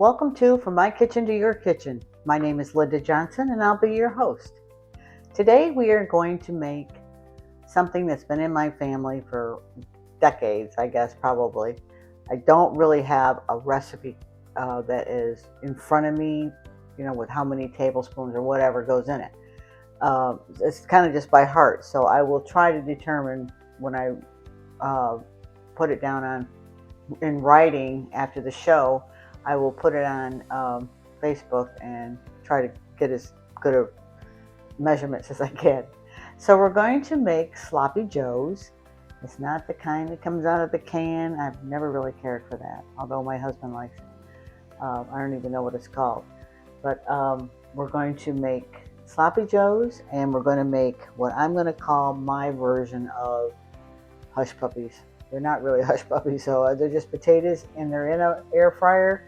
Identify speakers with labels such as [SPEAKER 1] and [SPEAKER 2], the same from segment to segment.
[SPEAKER 1] Welcome to From My Kitchen to Your Kitchen. My name is Linda Johnson and I'll be your host. Today we are going to make something that's been in my family for decades, I guess probably. I don't really have a recipe that is in front of me, with how many tablespoons or whatever goes in it. It's kind of just by heart, so I will try to determine when I put it down in writing after the show. I will put it on Facebook and try to get as good a measurements as I can. So we're going to make sloppy joes. It's not the kind that comes out of the can. I've never really cared for that, although my husband likes it. I don't even know what it's called. But we're going to make sloppy joes, and we're going to make what I'm going to call my version of hush puppies. They're not really hush puppies, so they're just potatoes, and they're in an air fryer.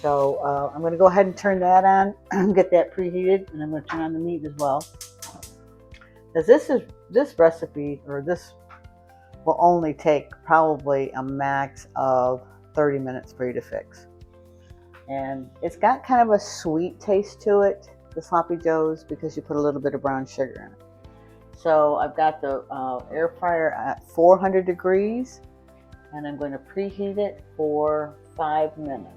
[SPEAKER 1] So I'm going to go ahead and turn that on, get that preheated, and I'm going to turn on the meat as well. Because this recipe, or this will only take probably a max of 30 minutes for you to fix. And it's got kind of a sweet taste to it, the sloppy joes, because you put a little bit of brown sugar in it. So I've got the air fryer at 400 degrees, and I'm going to preheat it for 5 minutes.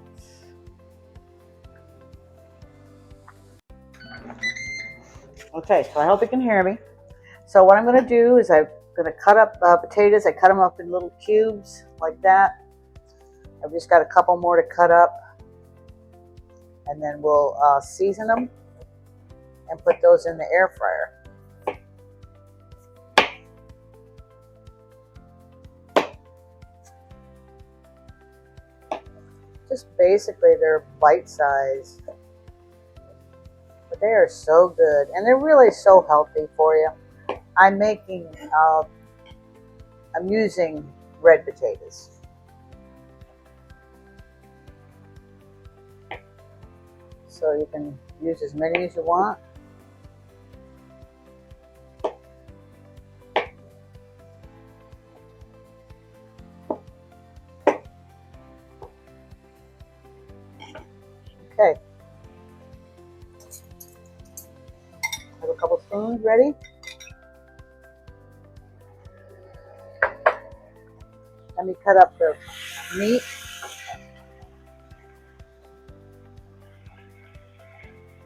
[SPEAKER 1] Okay, so I hope you can hear me. So what I'm going to do is I'm going to cut up potatoes. I cut them up in little cubes like that. I've just got a couple more to cut up. And then we'll season them and put those in the air fryer. Just basically they're bite-sized. But they are so good, and they're really so healthy for you. I'm using red potatoes. So you can use as many as you want. Okay. Have a couple spoons ready. Let me cut up the meat.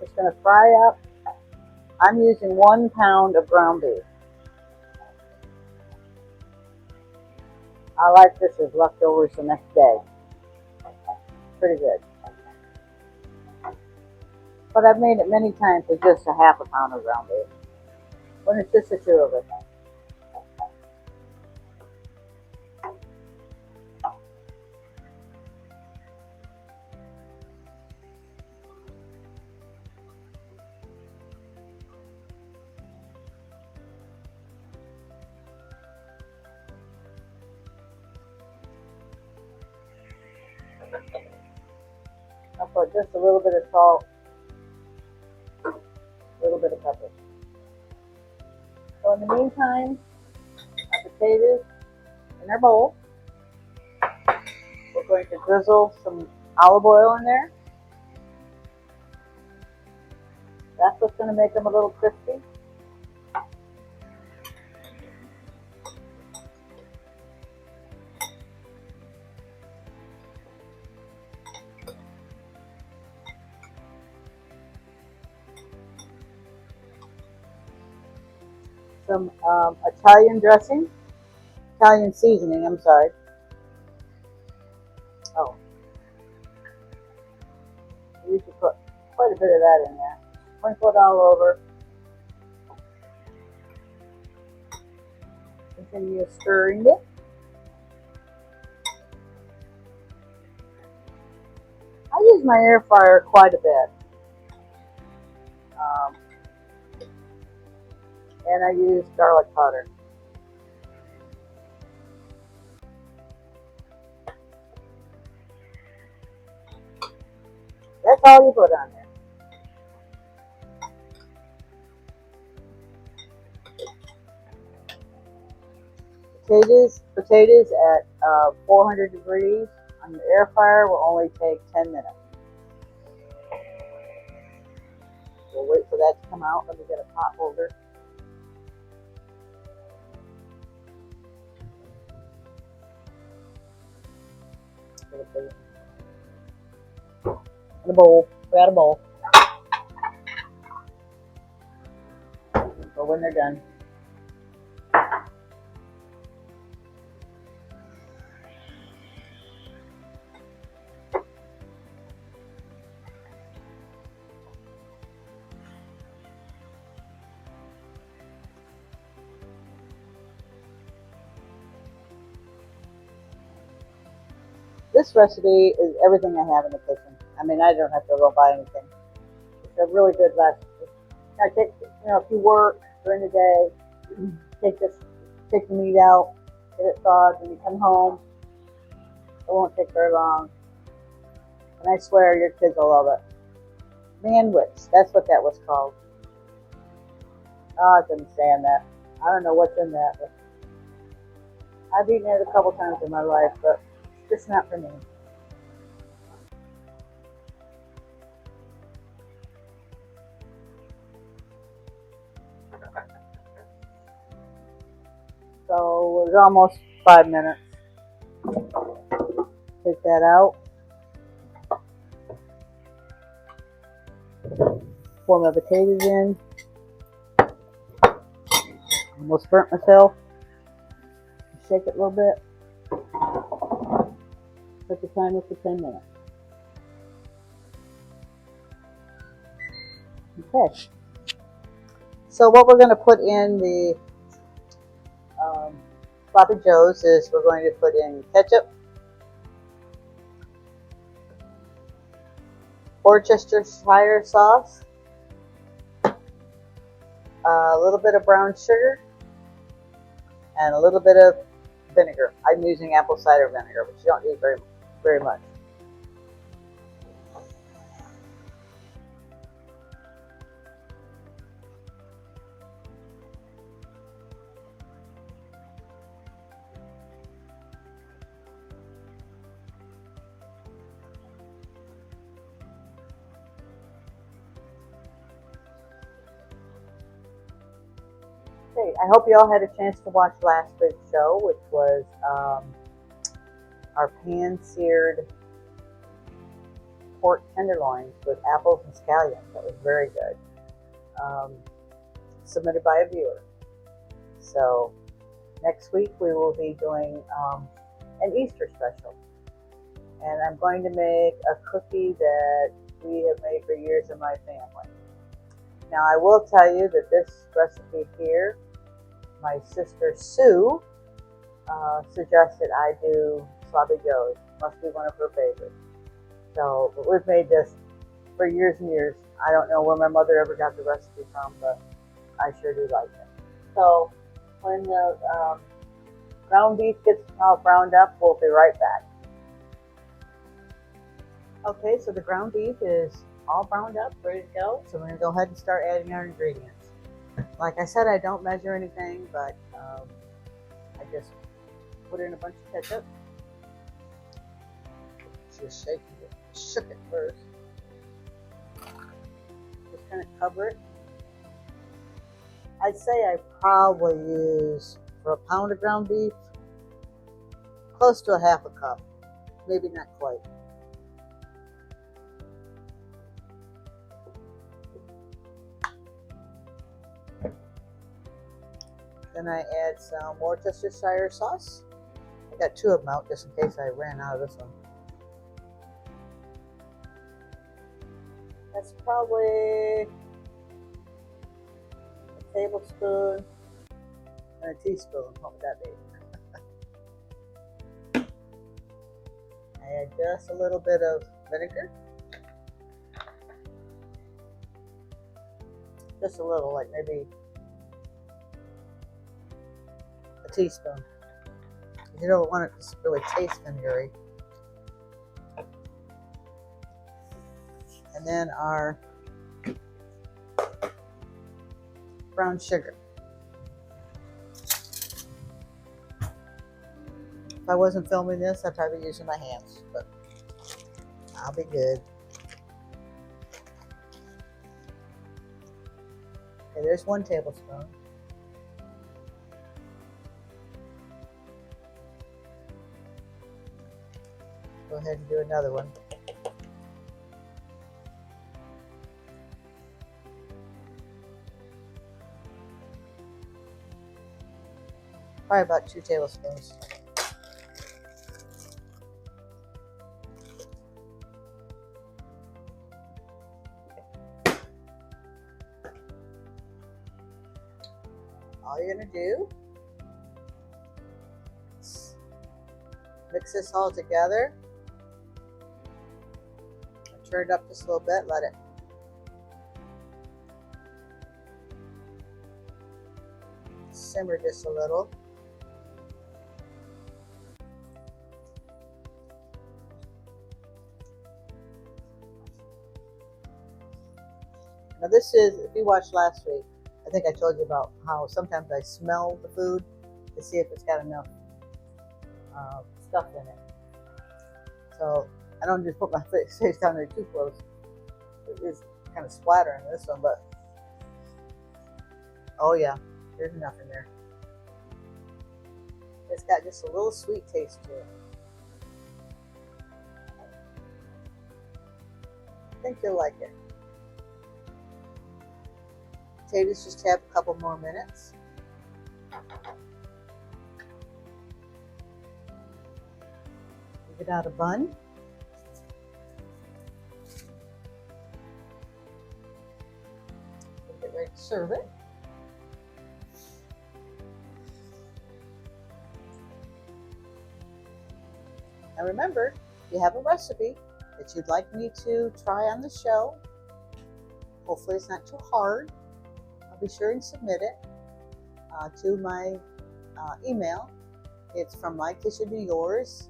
[SPEAKER 1] It's going to fry up. I'm using 1 pound of ground beef. I like this as leftovers the next day. Pretty good. But I've made it many times with just a half a pound of ground beef, when it's just the two of us. I'll put just a little bit of salt, a little bit of pepper. So in the meantime, our potatoes in our bowl. We're going to drizzle some olive oil in there. That's what's going to make them a little crispy. Some Italian seasoning, I'm sorry. Oh, we should put quite a bit of that in there. Sprinkle it all over. Continue stirring it. I use my air fryer quite a bit. And I use garlic powder. That's all you put on there. Potatoes at 400 degrees on your air fryer will only take 10 minutes. We'll wait for that to come out. Let me get a pot holder. In a bowl. We got a bowl. For when they're done. This recipe is everything I have in the kitchen. I mean, I don't have to go buy anything. It's a really good recipe. I take, if you work during the day, take the meat out, get it thawed. When you come home, it won't take very long. And I swear your kids will love it. Manwich, that's what that was called. Oh, I couldn't stand that. I don't know what's in that, but I've eaten it a couple times in my life, but it's not for me. So it was almost 5 minutes. Take that out. Pour my potatoes in. Almost burnt myself. Shake it a little bit. Set the timer for 10 minutes. Okay. So what we're going to put in the sloppy joes is we're going to put in ketchup, Worcestershire sauce, a little bit of brown sugar, and a little bit of vinegar. I'm using apple cider vinegar, but you don't need very much. Okay, I hope you all had a chance to watch last week's show, which was our pan-seared pork tenderloins with apples and scallions. That was very good. Submitted by a viewer. So next week we will be doing an Easter special. And I'm going to make a cookie that we have made for years in my family. Now I will tell you that this recipe here, my sister Sue suggested I do sloppy joes. Must be one of her favorites. So, but we've made this for years and years. I don't know where my mother ever got the recipe from, but I sure do like it. So when the ground beef gets all browned up, we'll be right back. Okay, so the ground beef is all browned up, ready to go. So we're going to go ahead and start adding our ingredients. Like I said, I don't measure anything, but I just put in a bunch of ketchup. Just shook it first. Just kind of cover it. I'd say I probably use, for a pound of ground beef, close to a half a cup. Maybe not quite. Then I add some Worcestershire sauce. I got 2 of them out just in case I ran out of this one. That's probably a tablespoon and a teaspoon. What would that be? I add just a little bit of vinegar. Just a little, like maybe a teaspoon. You don't want it to really taste vinegary. And then our brown sugar. If I wasn't filming this, I'd probably be using my hands, but I'll be good. Okay, there's 1 tablespoon. Go ahead and do another one. Probably about 2 tablespoons. All you're going to do is mix this all together. Turn it up just a little bit, let it simmer just a little. Now this is, if you watched last week, I think I told you about how sometimes I smell the food to see if it's got enough stuff in it. So I don't just put my face down there too close. It is kind of splattering this one, but oh yeah, there's enough in there. It's got just a little sweet taste to it. I think you'll like it. Potatoes just have a couple more minutes. Get out a bun. Get ready to serve it. Now remember, if you have a recipe that you'd like me to try on the show, hopefully it's not too hard, I'll be sure and submit it to my email. It's from my kitchen to yours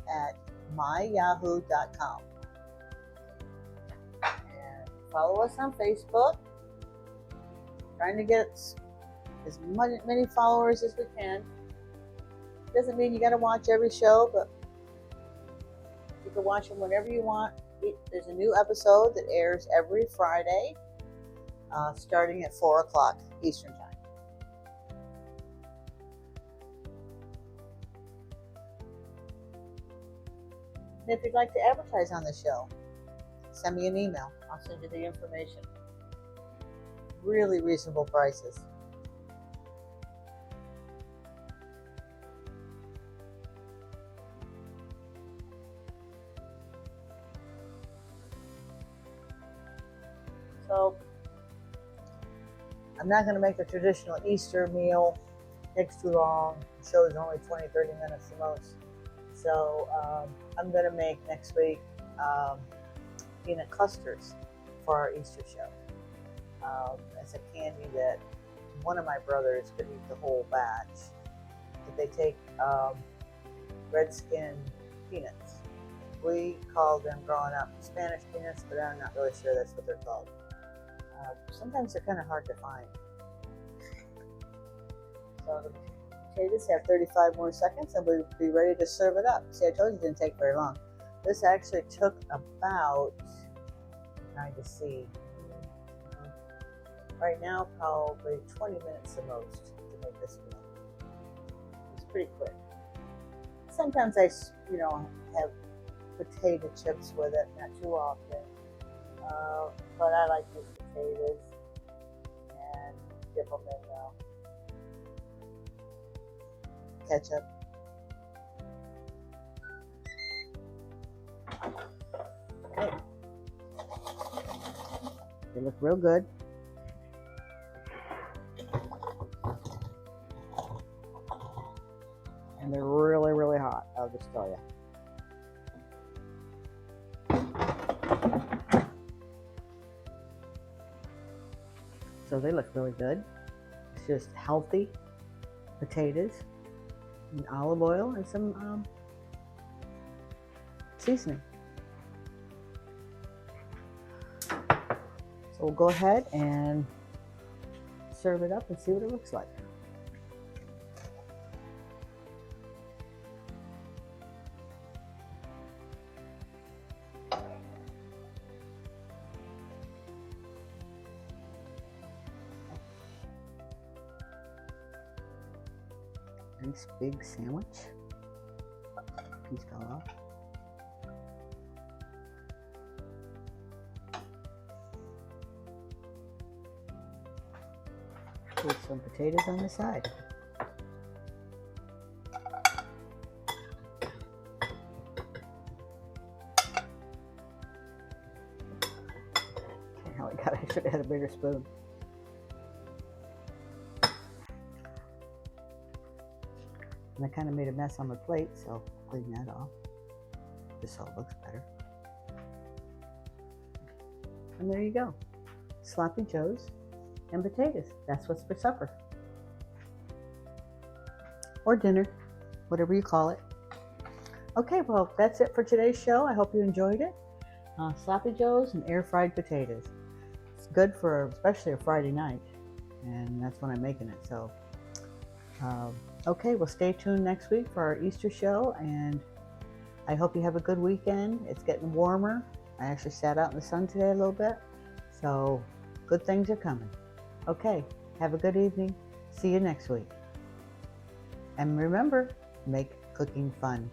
[SPEAKER 1] at myyahoo.com. And follow us on Facebook. Trying to get as many followers as we can. Doesn't mean you got to watch every show, but you can watch them whenever you want. There's a new episode that airs every Friday, starting at 4 o'clock Eastern Time. And if you'd like to advertise on the show, send me an email. I'll send you the information. Really reasonable prices. So, I'm not going to make the traditional Easter meal. It takes too long. The show is only 20-30 minutes the most. So, I'm going to make next week peanut clusters for our Easter show. It's a candy that one of my brothers could eat the whole batch. But they take red skin peanuts. We called them growing up Spanish peanuts, but I'm not really sure that's what they're called. Sometimes they're kind of hard to find. So the potatoes have 35 more seconds and we'll be ready to serve it up. See, I told you it didn't take very long. This actually took about, I'm trying to see, right now probably 20 minutes the most to make this meal. It's pretty quick. Sometimes I, have potato chips with it, not too often. But I like these potatoes and dip them in ketchup. Okay. They look real good. And they're really, really hot, I'll just tell you. So they look really good. It's just healthy potatoes and olive oil and some seasoning. So we'll go ahead and serve it up and see what it looks like. Nice big sandwich. Piece fell off. With some potatoes on the side. Okay, oh my God, I should have had a bigger spoon. And I kind of made a mess on my plate, so I'll clean that off, just so it looks better. And there you go. Sloppy Joes and potatoes. That's what's for supper. Or dinner, whatever you call it. Okay, well, that's it for today's show. I hope you enjoyed it. Sloppy Joes and air-fried potatoes. It's good for especially a Friday night, and that's when I'm making it. So, okay, well, stay tuned next week for our Easter show, and I hope you have a good weekend. It's getting warmer. I actually sat out in the sun today a little bit, so good things are coming. Okay, have a good evening. See you next week. And remember, make cooking fun.